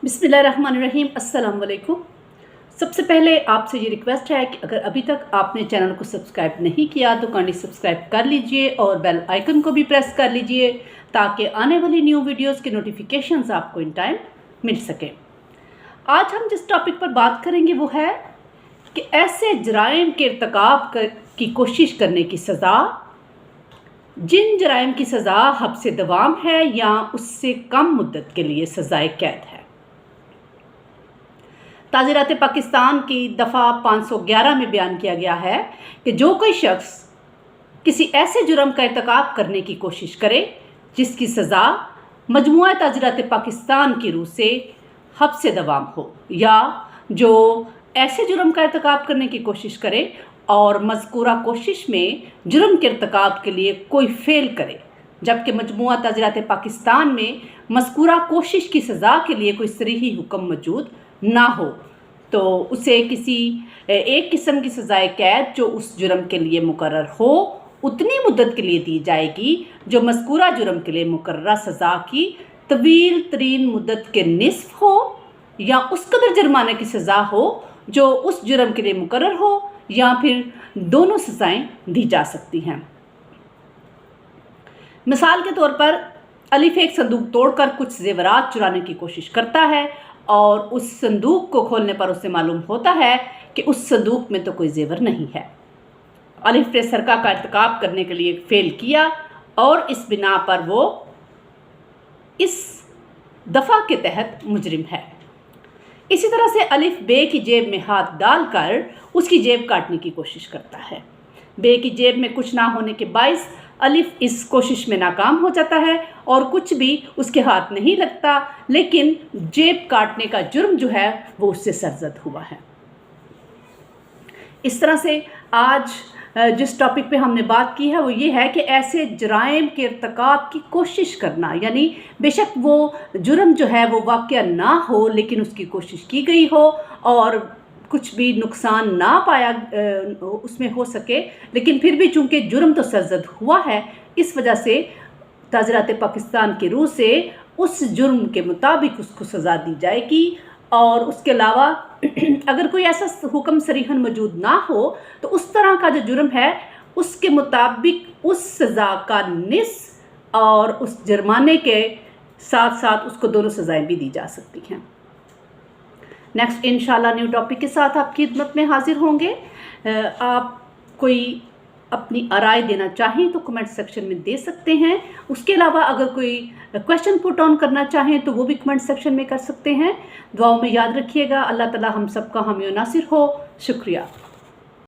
बिस्मिल्लाहिर्रहमानिर्रहीम, अस्सलाम वालेकुम। सबसे पहले आपसे ये रिक्वेस्ट है कि अगर अभी तक आपने चैनल को सब्सक्राइब नहीं किया तो काइंडली सब्सक्राइब कर लीजिए और बेल आइकन को भी प्रेस कर लीजिए ताकि आने वाली न्यू वीडियोस के नोटिफिकेशंस आपको इन टाइम मिल सके। आज हम जिस टॉपिक पर बात करेंगे वो है कि ऐसे जराइम के इर्तिकाब की कोशिश करने की सज़ा, जिन जराइम की सज़ा हब्से दवाम है या उससे कम मुद्दत के लिए सज़ाए कैद है। ताज़ीरात पाकिस्तान की दफ़ा 511 में बयान किया गया है कि जो कोई शख्स किसी ऐसे जुर्म का इर्तिकाब करने की कोशिश करे जिसकी सज़ा मजमूआ ताज़ीरात पाकिस्तान की रूह से हब्से दवाम हो, या जो ऐसे जुर्म का इर्तिकाब करने की कोशिश करे और मज़कूरा कोशिश में जुर्म के इर्तिकाब के लिए कोई फेल करे जबकि मजमूआ ताज़ीरात पाकिस्तान में मज़कूरा कोशिश की सज़ा के लिए कोई सरीही हुक्म मौजूद ना हो, तो उसे किसी एक किस्म की सज़ाए कैद जो उस जुर्म के लिए मुकर्रर हो उतनी मुद्दत के लिए दी जाएगी जो मज़कूरा जुर्म के लिए मुकर्ररा सज़ा की तवील तरीन मुद्दत के निस्फ हो, या उस कदर जुर्माने की सज़ा हो जो उस जुर्म के लिए मुकर्रर हो, या फिर दोनों सज़ाएं दी जा सकती हैं। मिसाल के तौर पर अलिफ एक संदूक तोड़कर कुछ जेवरात चुराने की कोशिश करता है और उस संदूक को खोलने पर उसे मालूम होता है कि उस संदूक में तो कोई जेवर नहीं है। अलिफ ने सरका का इर्तिकाब करने के लिए फेल किया और इस बिना पर वो इस दफ़ा के तहत मुजरिम है। इसी तरह से अलिफ बे की जेब में हाथ डालकर उसकी जेब काटने की कोशिश करता है। बे की जेब में कुछ ना होने के बाइस अलिफ इस कोशिश में नाकाम हो जाता है और कुछ भी उसके हाथ नहीं लगता, लेकिन जेब काटने का जुर्म जो है वो उससे सरजद हुआ है। इस तरह से आज जिस टॉपिक पे हमने बात की है वो ये है कि ऐसे जराइम के इर्तिकाब की कोशिश करना, यानी बेशक वो जुर्म जो है वो वाक़या ना हो लेकिन उसकी कोशिश की गई हो और कुछ भी नुकसान ना पाया उसमें हो सके, लेकिन फिर भी चूंकि जुर्म तो सरजद हुआ है, इस वजह से ताज़ीरात पाकिस्तान की रूह से उस जुर्म के मुताबिक उसको सज़ा दी जाएगी। और उसके अलावा अगर कोई ऐसा हुक्म सरीहन मौजूद ना हो तो उस तरह का जो जुर्म है उसके मुताबिक उस सज़ा का निस्फ और उस जुर्माने के साथ साथ उसको दोनों सज़ाएं भी दी जा सकती हैं। नेक्स्ट इंशाल्लाह न्यू टॉपिक के साथ आपकी खिदमत में हाजिर होंगे। आप कोई अपनी आराय देना चाहें तो कमेंट सेक्शन में दे सकते हैं। उसके अलावा अगर कोई क्वेश्चन पुट ऑन करना चाहें तो वो भी कमेंट सेक्शन में कर सकते हैं। दुआओं में याद रखिएगा। अल्लाह ताला हम सबका हामी नासिर हो। शुक्रिया।